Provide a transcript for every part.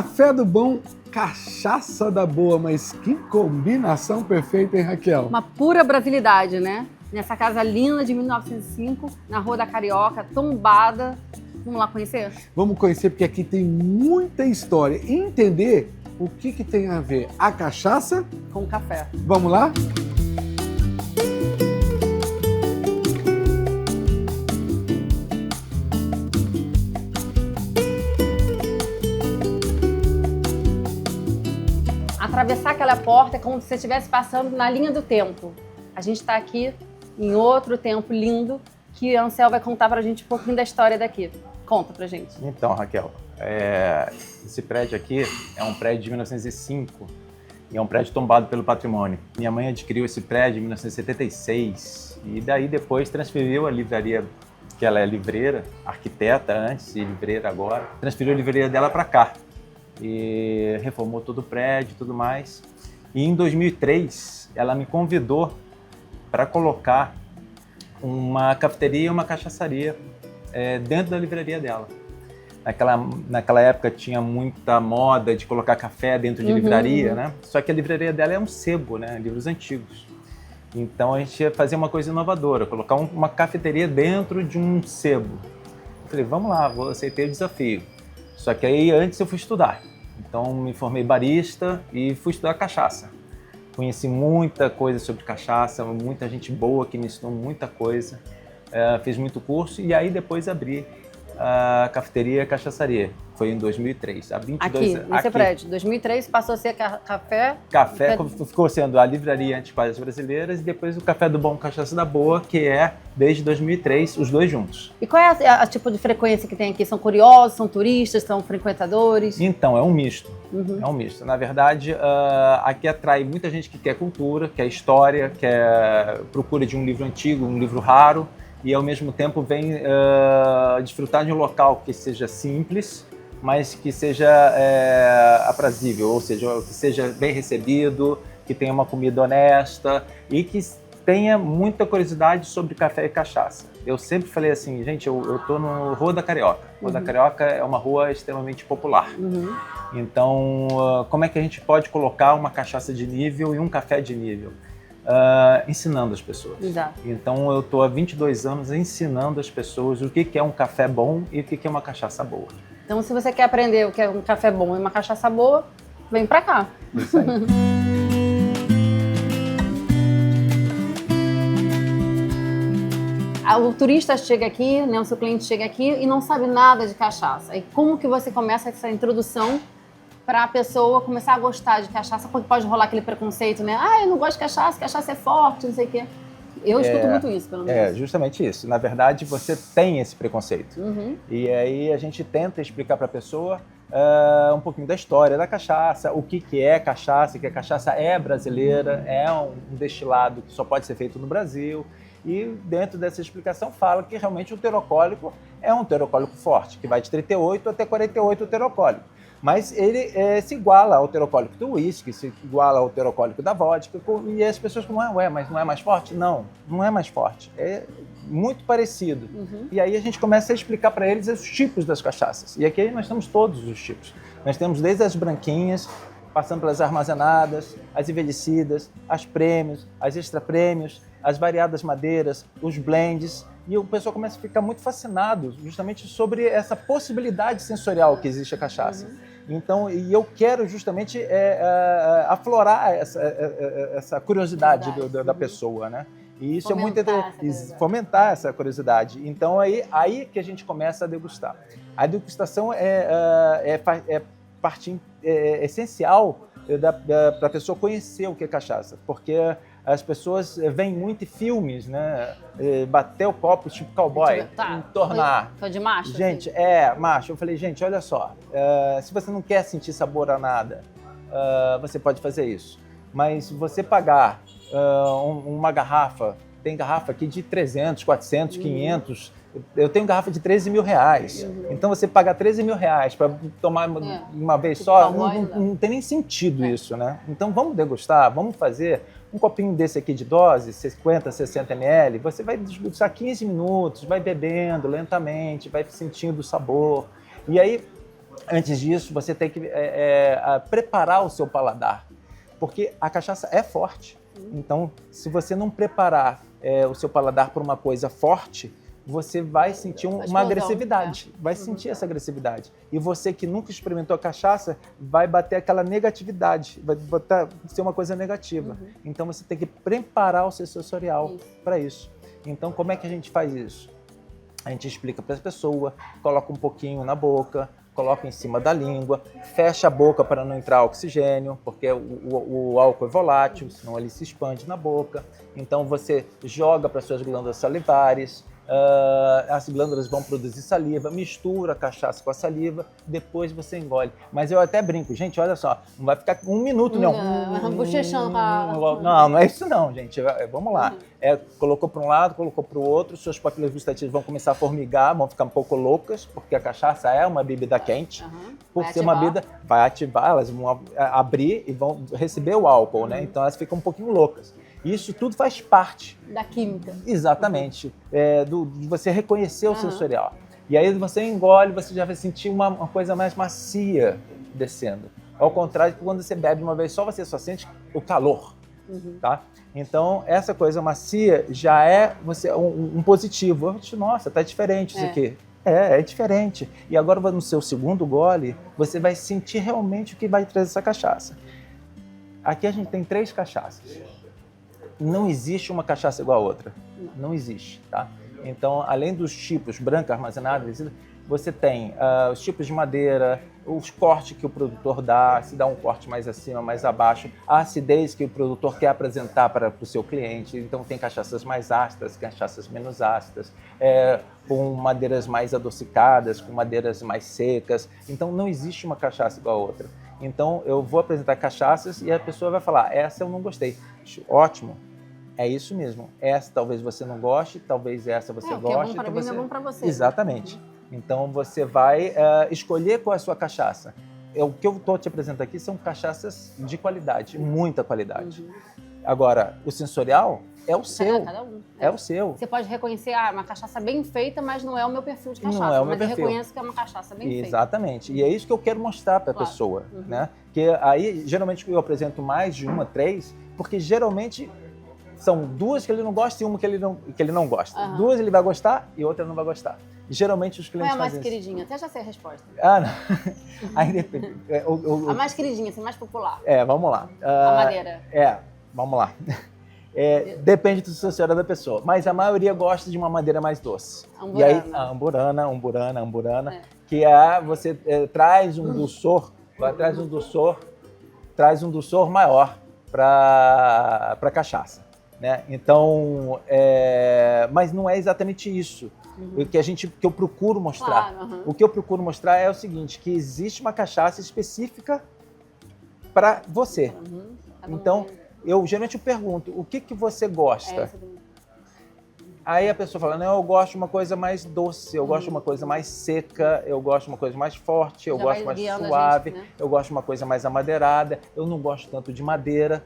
Café do bom, cachaça da boa, mas que combinação perfeita, hein, Raquel? Uma pura brasilidade, né? Nessa casa linda de 1905, na Rua da Carioca, tombada. Vamos lá conhecer? Vamos conhecer porque aqui tem muita história e entender o que tem a ver a cachaça com café. Vamos lá? Atravessar aquela porta é como se você estivesse passando na linha do tempo. A gente está aqui em outro tempo lindo que a Ansel vai contar pra gente um pouquinho da história daqui. Conta pra gente. Então, Raquel, esse prédio aqui é um prédio de 1905 e é um prédio tombado pelo patrimônio. Minha mãe adquiriu esse prédio em 1976 e daí depois transferiu a livraria, que ela é livreira, arquiteta antes e livreira agora, transferiu a livraria dela para cá e reformou todo o prédio e tudo mais. E em 2003 ela me convidou para colocar uma cafeteria e uma cachaçaria dentro da livraria dela. Naquela época tinha muita moda de colocar café dentro de livraria, né? Só que a livraria dela é um sebo, né? Livros antigos. Então a gente ia fazer uma coisa inovadora, colocar uma cafeteria dentro de um sebo. Eu falei, vamos lá, aceitei o desafio. Só que aí antes eu fui estudar. Então me formei barista e fui estudar cachaça. Conheci muita coisa sobre cachaça, muita gente boa que me ensinou muita coisa. Fiz muito curso e aí depois abri a cafeteria e a cachaçaria. Foi em 2003, há 22 anos. Aqui, nesse prédio. 2003 passou a ser café... Café ficou sendo a livraria Antiquárias Brasileiras e depois o Café do Bom, Cachaça da Boa, que é, desde 2003, os dois juntos. E qual é a tipo de frequência que tem aqui? São curiosos, são turistas, são frequentadores? Então, é um misto. É um misto. Na verdade, aqui atrai muita gente que quer cultura, quer história, quer procura de um livro antigo, um livro raro, e ao mesmo tempo vem desfrutar de um local que seja simples, mas que seja aprazível, ou seja, que seja bem recebido, que tenha uma comida honesta e que tenha muita curiosidade sobre café e cachaça. Eu sempre falei assim, gente, eu tô no Rua da Carioca. Rua da Carioca é uma rua extremamente popular. Então, como é que a gente pode colocar uma cachaça de nível e um café de nível? Ensinando as pessoas. Exato. Então eu estou há 22 anos ensinando as pessoas o que é um café bom e o que é uma cachaça boa. Então se você quer aprender o que é um café bom e uma cachaça boa, vem pra cá. Isso aí. O turista chega aqui, né, o seu cliente chega aqui e não sabe nada de cachaça. E como que você começa essa introdução para a pessoa começar a gostar de cachaça? Porque pode rolar aquele preconceito, né? Eu não gosto de cachaça, cachaça é forte, não sei o quê. Eu escuto muito isso, pelo menos. É, justamente isso. Na verdade, você tem esse preconceito. E aí a gente tenta explicar para a pessoa um pouquinho da história da cachaça, o que é cachaça, que a cachaça é brasileira, é um destilado que só pode ser feito no Brasil. E dentro dessa explicação fala que realmente o teor alcoólico é um teor alcoólico forte, que vai de 38 até 48 o teor alcoólico. Mas ele se iguala ao teor alcoólico do uísque, se iguala ao teor alcoólico da vodka, e as pessoas falam, mas não é mais forte? Não, não é mais forte, é muito parecido. E aí a gente começa a explicar para eles os tipos das cachaças. E aqui nós temos todos os tipos. Nós temos desde as branquinhas, passando pelas armazenadas, as envelhecidas, as prêmios, as extra prêmios, as variadas madeiras, os blends, e o pessoal começa a ficar muito fascinado justamente sobre essa possibilidade sensorial que existe a cachaça. Então, e eu quero justamente aflorar essa curiosidade da pessoa, né? E isso fomentar essa curiosidade. Então, aí que a gente começa a degustar. A degustação é parte essencial para a pessoa conhecer o que é cachaça, porque as pessoas veem muito em filmes, né? Bater o copo tipo cowboy, entornar. Foi de macho? Gente, macho. Eu falei, gente, olha só, se você não quer sentir sabor a nada, você pode fazer isso. Mas se você pagar uma garrafa, tem garrafa aqui de 300, 400, 500, eu tenho garrafa de 13 mil reais. Então você pagar 13 mil reais para tomar uma vez só, não tem nem sentido isso, né? Então vamos degustar, vamos fazer um copinho desse aqui de dose, 50, 60 ml, você vai degustar 15 minutos, vai bebendo lentamente, vai sentindo o sabor. E aí Antes disso, você tem que preparar o seu paladar, porque a cachaça é forte. Então, se você não preparar o seu paladar para uma coisa forte, você vai sentir uma agressividade, vai sentir essa agressividade. E você que nunca experimentou a cachaça, vai bater aquela negatividade, vai ser uma coisa negativa. Então, você tem que preparar o seu sensorial para isso. Então, como é que a gente faz isso? A gente explica para a pessoa, coloca um pouquinho na boca, coloca em cima da língua, fecha a boca para não entrar oxigênio, porque o álcool é volátil, senão ele se expande na boca. Então você joga para suas glândulas salivares, as glândulas vão produzir saliva, mistura a cachaça com a saliva, depois você engole. Mas eu até brinco, gente, olha só, não vai ficar um minuto, não. Bochechando. Não é isso não, gente. Vamos lá. Colocou para um lado, colocou para o outro, suas papilas gustativas vão começar a formigar, vão ficar um pouco loucas, porque a cachaça é uma bebida quente. Por ser uma bebida, vai ativar, elas vão abrir e vão receber o álcool, né? Então elas ficam um pouquinho loucas. Isso tudo faz parte da química. Exatamente. De você reconhecer o sensorial. E aí você engole, você já vai sentir uma coisa mais macia descendo. Ao contrário de quando você bebe uma vez só, você só sente o calor. Tá? Então, essa coisa macia já é um positivo. Nossa, tá diferente isso aqui. É diferente. E agora no seu segundo gole, você vai sentir realmente o que vai trazer essa cachaça. Aqui a gente tem 3 cachaças. Não existe uma cachaça igual a outra. Não existe, tá? Então, além dos tipos branca, armazenada, você tem os tipos de madeira, os cortes que o produtor dá, se dá um corte mais acima, mais abaixo, a acidez que o produtor quer apresentar para o seu cliente. Então, tem cachaças mais ácidas, cachaças menos ácidas, com madeiras mais adocicadas, com madeiras mais secas. Então, não existe uma cachaça igual a outra. Então, eu vou apresentar cachaças e a pessoa vai falar, essa eu não gostei. Ótimo. É isso mesmo. Essa talvez você não goste, talvez essa você goste. O que é bom para mim é bom para você. Exatamente. Então você vai escolher qual é a sua cachaça. O que eu estou te apresentando aqui são cachaças de qualidade, muita qualidade. Agora, o sensorial é o seu. Cada um. É o seu. Você pode reconhecer uma cachaça bem feita, mas não é o meu perfil de cachaça. Não é o meu perfil. Mas eu reconheço que é uma cachaça bem feita. Exatamente. E é isso que eu quero mostrar para a pessoa. Né? Que aí, geralmente, eu apresento mais de 1, 3, porque geralmente são 2 que ele não gosta e uma que ele não gosta. 2 ele vai gostar e outra ele não vai gostar. Geralmente os clientes fazem isso. Qual é a mais queridinha? Até já sei a resposta. Não. Aí depende. A mais queridinha, assim, mais popular. Vamos lá. A madeira. Vamos lá. Depende do sensorial da pessoa. Mas a maioria gosta de uma madeira mais doce. Amburana. E aí, a amburana, que você traz um dulçor, traz um dulçor maior para a cachaça. Né? Então, mas não é exatamente isso que eu procuro mostrar. Claro, O que eu procuro mostrar é o seguinte, que existe uma cachaça específica para você. Então, eu geralmente pergunto, o que você gosta? Aí a pessoa fala, não, eu gosto de uma coisa mais doce, eu gosto de uma coisa mais seca, eu gosto de uma coisa mais forte, eu gosto mais suave, eu gosto de uma coisa mais amadeirada, eu não gosto tanto de madeira.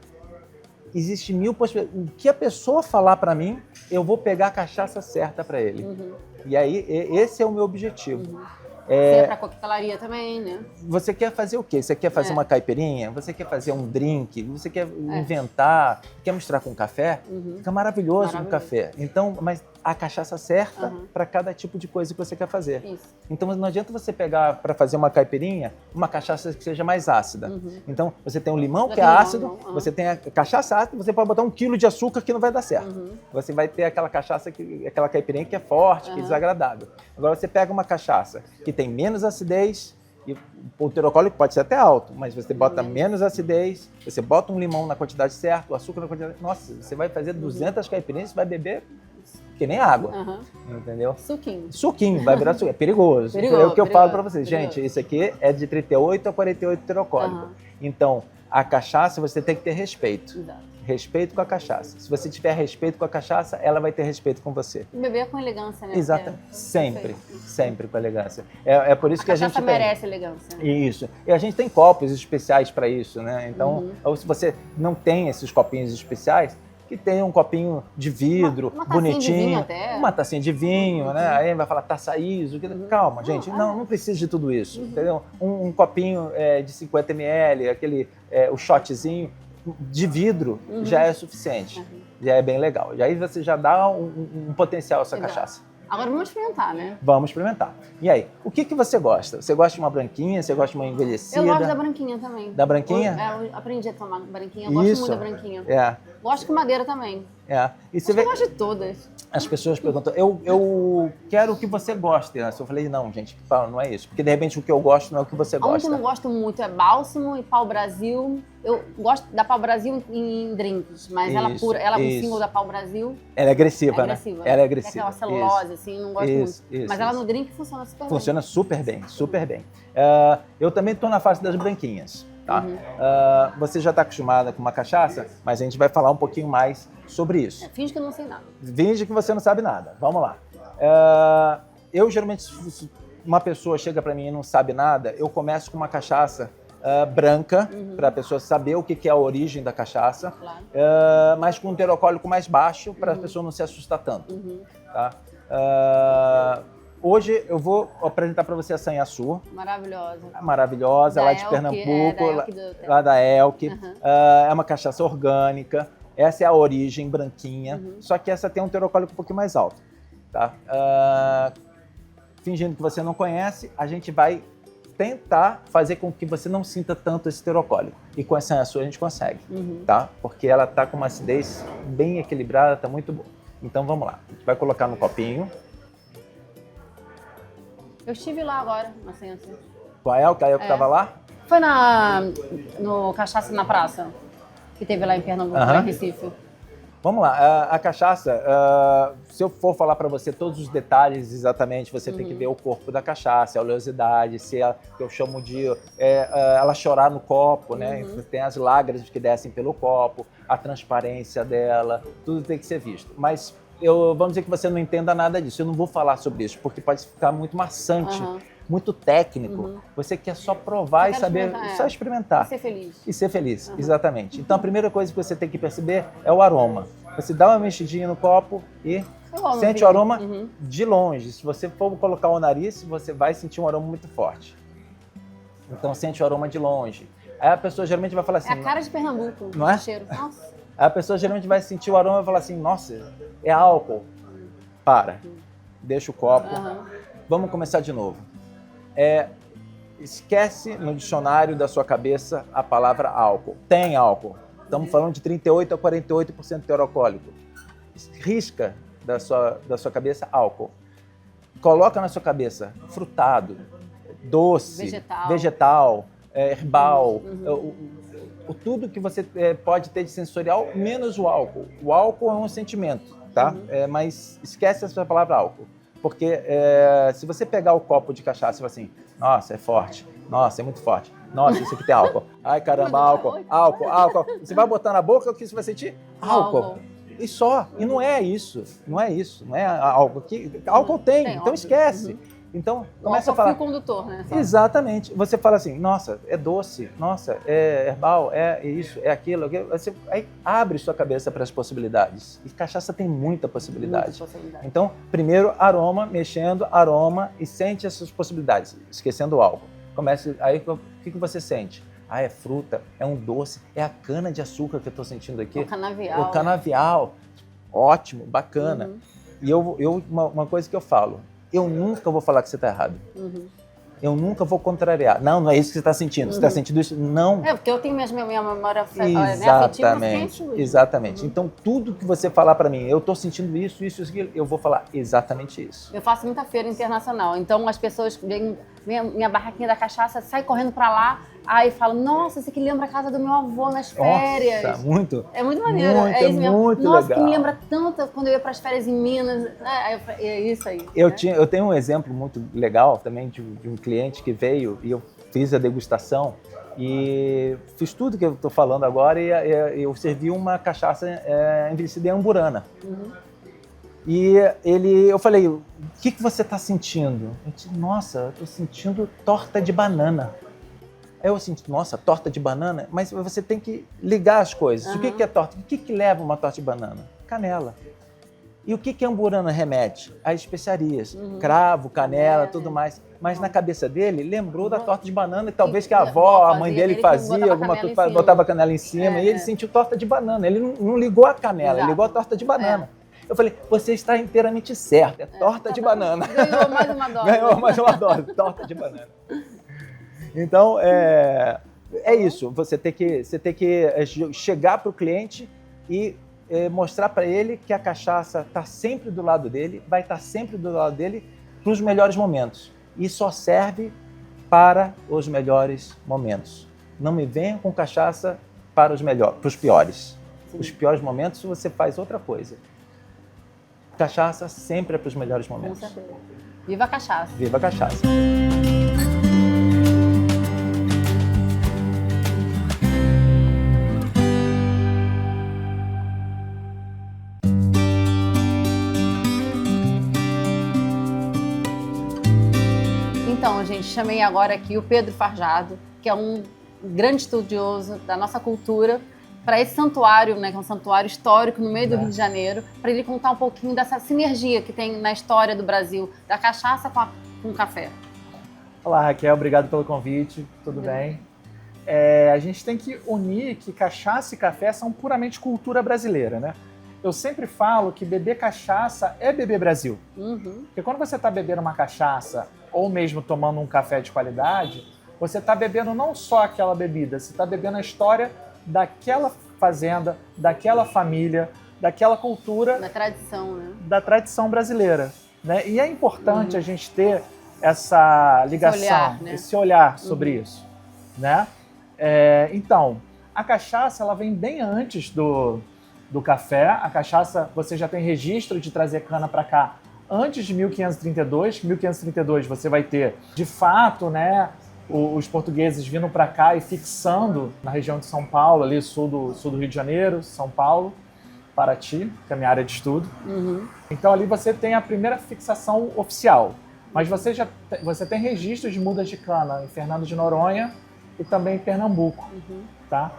Existe 1000 possibilidades. O que a pessoa falar para mim, eu vou pegar a cachaça certa para ele. E aí, esse é o meu objetivo. Você é para coquetelaria também, né? Você quer fazer o quê? Você quer fazer uma caipirinha? Você quer fazer um drink? Você quer inventar? Quer misturar com café? Fica maravilhoso com café. Então, mas a cachaça certa para cada tipo de coisa que você quer fazer. Isso. Então, não adianta você pegar para fazer uma caipirinha uma cachaça que seja mais ácida. Então, você tem o limão que é ácido, você tem a cachaça ácida, você pode botar 1 quilo de açúcar que não vai dar certo. Você vai ter aquela cachaça, aquela caipirinha que é forte, que é desagradável. Agora, você pega uma cachaça que tem menos acidez, e o teor alcoólico pode ser até alto, mas você bota menos acidez, você bota um limão na quantidade certa, o açúcar na quantidade... Nossa, você vai fazer 200 caipirinhas, você vai beber que nem água, entendeu? Suquinho, vai virar suquinho. É perigoso. É o que eu falo para vocês. Gente, isso aqui é de 38 a 48 teor alcoólico. Então, a cachaça você tem que ter respeito. Exato. Respeito com a cachaça. Se você tiver respeito com a cachaça, ela vai ter respeito com você. E beber com elegância, né? Exato. Sempre com elegância. É por isso que a gente tem... A cachaça merece elegância. Né? Isso. E a gente tem copos especiais para isso, né? Então, ou se você não tem esses copinhos especiais, que tem um copinho de vidro, uma tacinha bonitinho, de vinho até. uma tacinha de vinho, né? Aí vai falar taça ISO. Calma, gente, não precisa de tudo isso, entendeu? Um copinho de 50 ml, o shotzinho de vidro já é suficiente, já é bem legal. E aí você já dá um potencial a essa cachaça. Agora vamos experimentar, né? Vamos experimentar. E aí, o que você gosta? Você gosta de uma branquinha? Você gosta de uma envelhecida? Eu gosto da branquinha também. Da branquinha? Eu aprendi a tomar branquinha, eu gosto muito da branquinha. Gosto com madeira também. E você eu gosto de todas. As pessoas perguntam, eu quero o que você gosta. Eu falei, não, gente, não é isso. Porque, de repente, o que eu gosto não é o que você gosta. A que eu não gosto muito é bálsamo e pau-brasil. Eu gosto da pau-brasil em drinks, mas ela o símbolo da pau-brasil... Ela é agressiva, né? Ela é agressiva. É aquela celulose, assim, não gosto muito. Mas ela no drink funciona super bem. Funciona super bem, super bem. Eu também estou na fase das branquinhas. Tá? Você já está acostumada com uma cachaça, mas a gente vai falar um pouquinho mais sobre isso. Finge que eu não sei nada. Finge que você não sabe nada. Vamos lá. Eu, geralmente, se uma pessoa chega para mim e não sabe nada, eu começo com uma cachaça branca, para a pessoa saber o que é a origem da cachaça, mas com um teor alcoólico mais baixo, para a pessoa não se assustar tanto. Tá? Hoje eu vou apresentar para você a Sanhaçu. Maravilhosa, lá de Pernambuco, lá da Elk. É uma cachaça orgânica. Essa é a origem, branquinha. Só que essa tem um teor alcoólico um pouquinho mais alto. Tá? Fingindo que você não conhece, a gente vai tentar fazer com que você não sinta tanto esse teor alcoólico. E com a Sanhaçu a gente consegue, tá? Porque ela tá com uma acidez bem equilibrada, tá muito boa. Então vamos lá. A gente vai colocar no copinho. Eu estive lá agora, na Sanhaçu. Com a Elke estava lá? Foi no Cachaça na Praça, que teve lá em Pernambuco, em Recife. Vamos lá, a cachaça, se eu for falar para você todos os detalhes exatamente, você tem que ver o corpo da cachaça, a oleosidade, se ela, que eu chamo de ela chorar no copo, né? Tem as lágrimas que descem pelo copo, a transparência dela, tudo tem que ser visto. Mas vamos dizer que você não entenda nada disso, eu não vou falar sobre isso, porque pode ficar muito maçante, muito técnico. Você quer só provar e saber, só experimentar. E ser feliz. E ser feliz, exatamente. Então a primeira coisa que você tem que perceber é o aroma. Você dá uma mexidinha no copo e sente o aroma de longe. Se você for colocar o nariz, você vai sentir um aroma muito forte. Então sente o aroma de longe. Aí a pessoa geralmente vai falar assim... É a cara de Pernambuco, não é? Cheiro. Nossa. Aí a pessoa geralmente vai sentir o aroma e vai falar assim, nossa, é álcool. Para, deixa o copo, vamos começar de novo. Esquece no dicionário da sua cabeça a palavra álcool. Tem álcool. Estamos falando de 38% a 48% de teor alcoólico. Risca da sua cabeça álcool. Coloca na sua cabeça frutado, doce, vegetal, herbal, tudo que você pode ter de sensorial, menos o álcool. O álcool é um sentimento, tá? Mas esquece essa palavra álcool. Porque se você pegar o copo de cachaça e falar assim, nossa, é forte, nossa, é muito forte, nossa, isso aqui tem álcool, ai caramba, álcool. Você vai botar na boca, o que você vai sentir? Álcool. E só. E não é isso, não é álcool. Álcool tem, então esquece. Então, começa a falar... O condutor, né? Exatamente. Você fala assim, nossa, é doce, nossa, é herbal, é isso, é aquilo. Você aí abre sua cabeça para as possibilidades. E cachaça tem muita possibilidade. Então, primeiro, aroma, mexendo, aroma e sente essas possibilidades, esquecendo o álcool. Aí, o que você sente? Ah, é fruta, é um doce, é a cana de açúcar que eu estou sentindo aqui. O canavial. O canavial. Ótimo, bacana. E uma coisa que eu falo, eu nunca vou falar que você está errado. Eu nunca vou contrariar. Não é isso que você está sentindo. Você está sentindo isso? Não. Porque eu tenho minha memória afetiva. Exatamente. Então, tudo que você falar para mim, eu estou sentindo isso, eu vou falar exatamente isso. Eu faço muita feira internacional. Então, as pessoas veem minha barraquinha da cachaça, sai correndo para lá, aí falam, nossa, isso aqui lembra a casa do meu avô nas férias. Nossa, muito. É muito maneiro. É isso mesmo. Muito nossa, legal. Que me lembra tanto quando eu ia para as férias em Minas. É isso aí. Eu tenho um exemplo muito legal também de um cliente que veio e eu fiz a degustação e fiz tudo que eu estou falando agora e eu servi uma cachaça envelhecida em amburana. E eu falei, o que você está sentindo? Eu disse, nossa, eu estou sentindo torta de banana. Eu senti, nossa, torta de banana, mas você tem que ligar as coisas. O que é torta? O que leva uma torta de banana? Canela. E o que a amburana remete? As especiarias. Cravo, canela, tudo mais. Mas na cabeça dele, lembrou da torta de banana, e talvez que a avó, a mãe dele fazia alguma coisa, botava a canela em cima, e ele sentiu torta de banana. Ele não ligou a canela, ele ligou a torta de banana. Eu falei, você está inteiramente certo, é torta de banana. Ganhou mais uma dose. Ganhou mais uma dose, torta de banana. Então, é isso. Você tem que chegar para o cliente e mostrar para ele que a cachaça está sempre do lado dele, vai estar sempre do lado dele para os melhores momentos. E só serve para os melhores momentos. Não me venha com cachaça para os piores. Sim. Os piores momentos você faz outra coisa. Cachaça sempre é para os melhores momentos. Com certeza. Viva a cachaça. Viva a cachaça. Então, gente, chamei agora aqui o Pedro Farjado, que é um grande estudioso da nossa cultura, para esse santuário, né, que é um santuário histórico no meio do Rio de Janeiro, para ele contar um pouquinho dessa sinergia que tem na história do Brasil, da cachaça com o café. Olá, Raquel, obrigado pelo convite, tudo bem? A gente tem que unir que cachaça e café são puramente cultura brasileira, né? Eu sempre falo que beber cachaça é beber Brasil. Porque quando você está bebendo uma cachaça ou mesmo tomando um café de qualidade, você está bebendo não só aquela bebida, você está bebendo a história daquela fazenda, daquela família, daquela cultura. Da tradição, né? Da tradição brasileira, né? E é importante a gente ter essa ligação, esse olhar sobre isso, né? Então, a cachaça ela vem bem antes do café. A cachaça, você já tem registro de trazer cana para cá antes de 1532. 1532 você vai ter, de fato, né, os portugueses vindo para cá e fixando na região de São Paulo, ali sul do Rio de Janeiro, São Paulo, Paraty, que é a minha área de estudo. Então ali você tem a primeira fixação oficial. Mas você tem registros de mudas de cana em Fernando de Noronha e também em Pernambuco. Tá?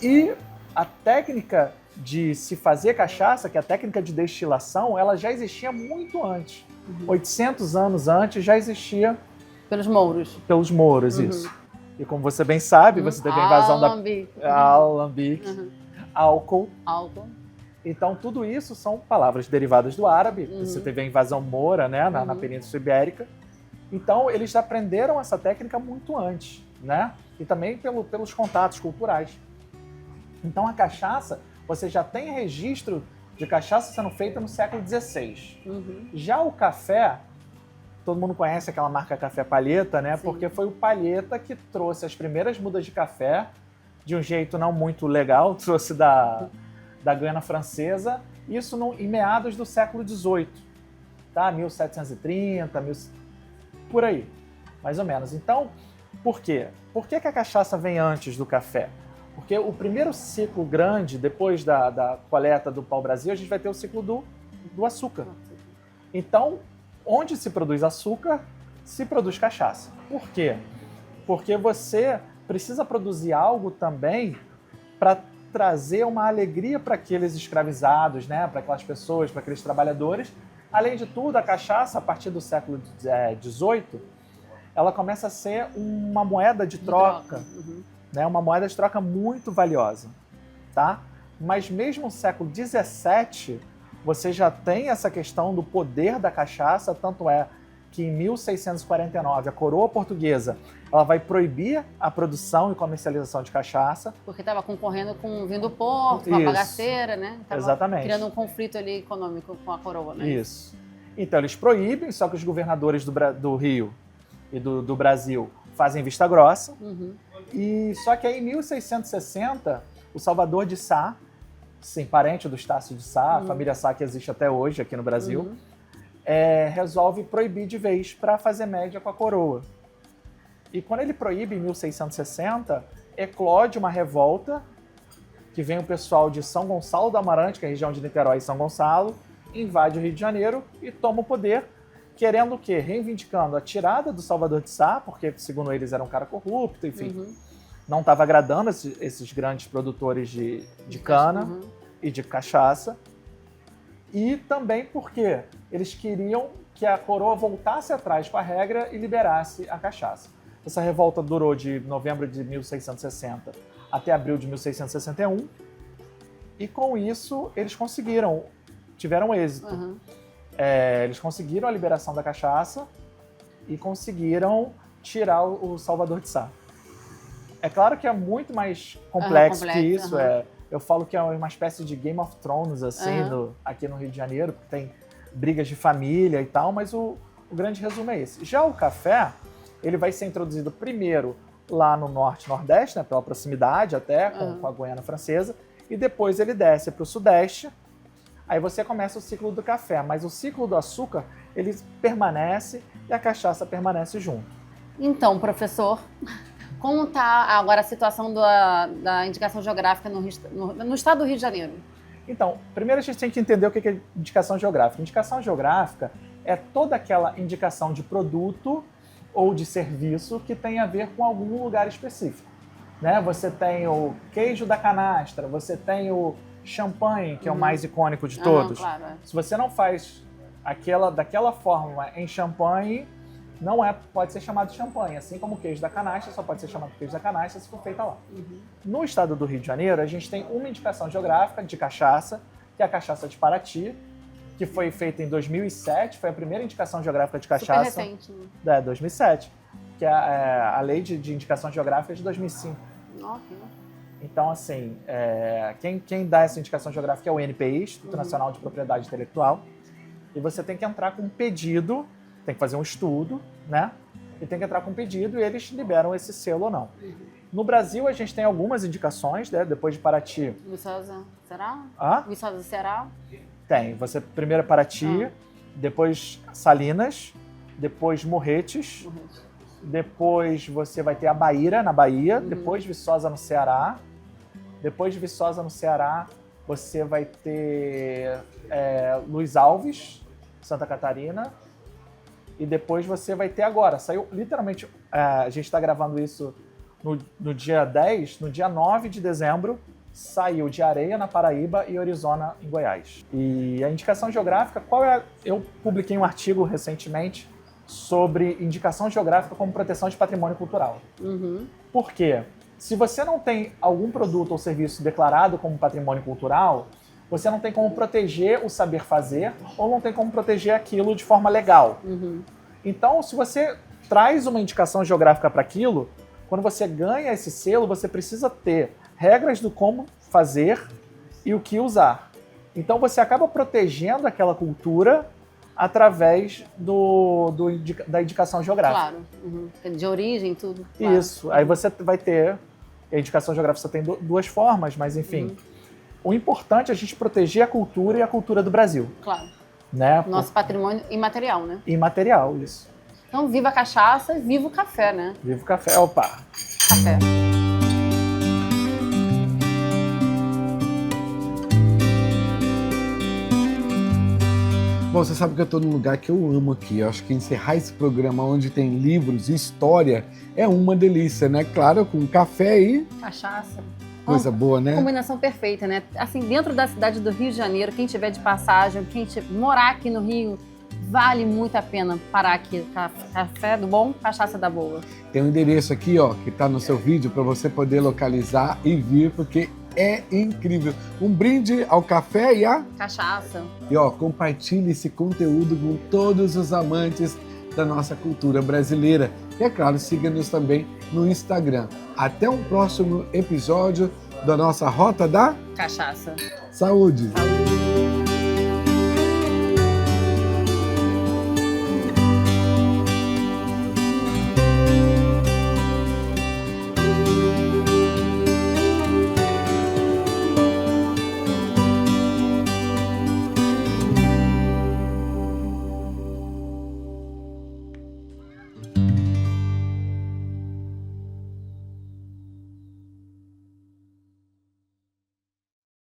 E a técnica de se fazer cachaça, que é a técnica de destilação, ela já existia muito antes. 800 anos antes já existia. Pelos mouros. Pelos mouros, isso. E como você bem sabe, você teve a invasão alambique, álcool. Então, tudo isso são palavras derivadas do árabe. Você teve a invasão moura, né, na Península Ibérica. Então, eles aprenderam essa técnica muito antes, né? E também pelos contatos culturais. Então, a cachaça, você já tem registro de cachaça sendo feita no século XVI. Já o café, todo mundo conhece aquela marca Café Palheta, né? Sim. Porque foi o Palheta que trouxe as primeiras mudas de café de um jeito não muito legal, trouxe da Guiana Francesa, isso em meados do século XVIII, tá? 1730, por aí, mais ou menos. Então, por quê? Por que a cachaça vem antes do café? Porque o primeiro ciclo grande, depois da coleta do pau-brasil, a gente vai ter o ciclo do açúcar. Então, onde se produz açúcar, se produz cachaça. Por quê? Porque você precisa produzir algo também para trazer uma alegria para aqueles escravizados, né? Para aquelas pessoas, para aqueles trabalhadores. Além de tudo, a cachaça, a partir do século XVIII, ela começa a ser uma moeda de troca. Né? Uma moeda de troca muito valiosa. Tá? Mas mesmo no século XVII, você já tem essa questão do poder da cachaça, tanto é que em 1649 a coroa portuguesa ela vai proibir a produção e comercialização de cachaça. Porque estava concorrendo com o vinho do Porto, com a bagaceira, né? Tava Exatamente. Criando um conflito ali econômico com a coroa, né? Isso. Então eles proíbem, só que os governadores do Rio e do Brasil fazem vista grossa. E só que aí em 1660, o Salvador de Sá, sim, parente do Estácio de Sá, a família Sá que existe até hoje aqui no Brasil, resolve proibir de vez para fazer média com a coroa. E quando ele proíbe em 1660, eclode uma revolta, que vem o pessoal de São Gonçalo do Amarante, que é a região de Niterói e São Gonçalo, invade o Rio de Janeiro e toma o poder. querendo o quê? Reivindicando a tirada do Salvador de Sá, porque, segundo eles, era um cara corrupto, enfim, não estava agradando esses grandes produtores de cana e de cachaça. E também porque eles queriam que a coroa voltasse atrás com a regra e liberasse a cachaça. Essa revolta durou de novembro de 1660 até abril de 1661, e com isso eles tiveram êxito. Eles conseguiram a liberação da cachaça e conseguiram tirar o Salvador de Sá. É claro que é muito mais complexo que isso. Eu falo que é uma espécie de Game of Thrones, assim, aqui no Rio de Janeiro, porque tem brigas de família e tal, mas o grande resumo é esse. Já o café, ele vai ser introduzido primeiro lá no norte e nordeste, né, pela proximidade até com a Guiana Francesa, e depois ele desce para o sudeste. Aí você começa o ciclo do café, mas o ciclo do açúcar, ele permanece e a cachaça permanece junto. Então, professor, como está agora a situação da indicação geográfica no estado do Rio de Janeiro? Então, primeiro a gente tem que entender o que é indicação geográfica. Indicação geográfica é toda aquela indicação de produto ou de serviço que tem a ver com algum lugar específico, né? Você tem o queijo da canastra, você tem o champanhe, que é o mais icônico de todos. Claro, Se você não faz daquela forma em champanhe, pode ser chamado de champanhe, assim como o queijo da canastra só pode ser chamado de queijo da canastra se for feita lá. No estado do Rio de Janeiro, a gente tem uma indicação geográfica de cachaça, que é a cachaça de Paraty, que foi feita em 2007, foi a primeira indicação geográfica de cachaça. Super recente, né? 2007, que é a lei de indicação geográfica de 2005. Ok. Então, assim, quem dá essa indicação geográfica é o INPI, Instituto Nacional de Propriedade Intelectual, e você tem que entrar com um pedido, tem que fazer um estudo, né? E tem que entrar com um pedido e eles liberam esse selo ou não. No Brasil, a gente tem algumas indicações, né? Depois de Paraty. Viçosa, será? Hã? Viçosa, será? Tem. Você primeiro é Paraty, depois Salinas, depois Morretes, depois você vai ter a Baíra, na Bahia, depois Viçosa, no Ceará. Depois de Viçosa, no Ceará, você vai ter Luiz Alves, Santa Catarina. E depois você vai ter agora. Saiu literalmente, a gente está gravando isso no dia 10, no dia 9 de dezembro, saiu de Areia, na Paraíba, e Orizona, em Goiás. E a indicação geográfica, eu publiquei um artigo recentemente sobre indicação geográfica como proteção de patrimônio cultural. Por quê? Se você não tem algum produto ou serviço declarado como patrimônio cultural, você não tem como proteger o saber fazer ou não tem como proteger aquilo de forma legal. Então, se você traz uma indicação geográfica para aquilo, quando você ganha esse selo, você precisa ter regras do como fazer e o que usar. Então, você acaba protegendo aquela cultura através da indicação geográfica. Claro. De origem, tudo. Claro. Isso. Aí você vai ter... A indicação geográfica só tem duas formas, mas enfim... O importante é a gente proteger a cultura e a cultura do Brasil. Claro. Né? Nosso patrimônio imaterial, né? Imaterial, isso. Então, viva a cachaça e viva o café, né? Viva o café. Opa! Café. Bom, você sabe que eu estou num lugar que eu amo aqui. Eu acho que encerrar esse programa onde tem livros e história é uma delícia, né? Claro, com café e... cachaça. Coisa boa, né? Combinação perfeita, né? Assim, dentro da cidade do Rio de Janeiro, quem tiver de passagem, morar aqui no Rio, vale muito a pena parar aqui. Café do bom, cachaça da boa. Tem um endereço aqui, ó, que tá no seu vídeo para você poder localizar e vir, porque é incrível. Um brinde ao café e à cachaça. E ó, compartilhe esse conteúdo com todos os amantes da nossa cultura brasileira. E é claro, siga-nos também no Instagram. Até um próximo episódio da nossa Rota da Cachaça. Saúde! Saúde.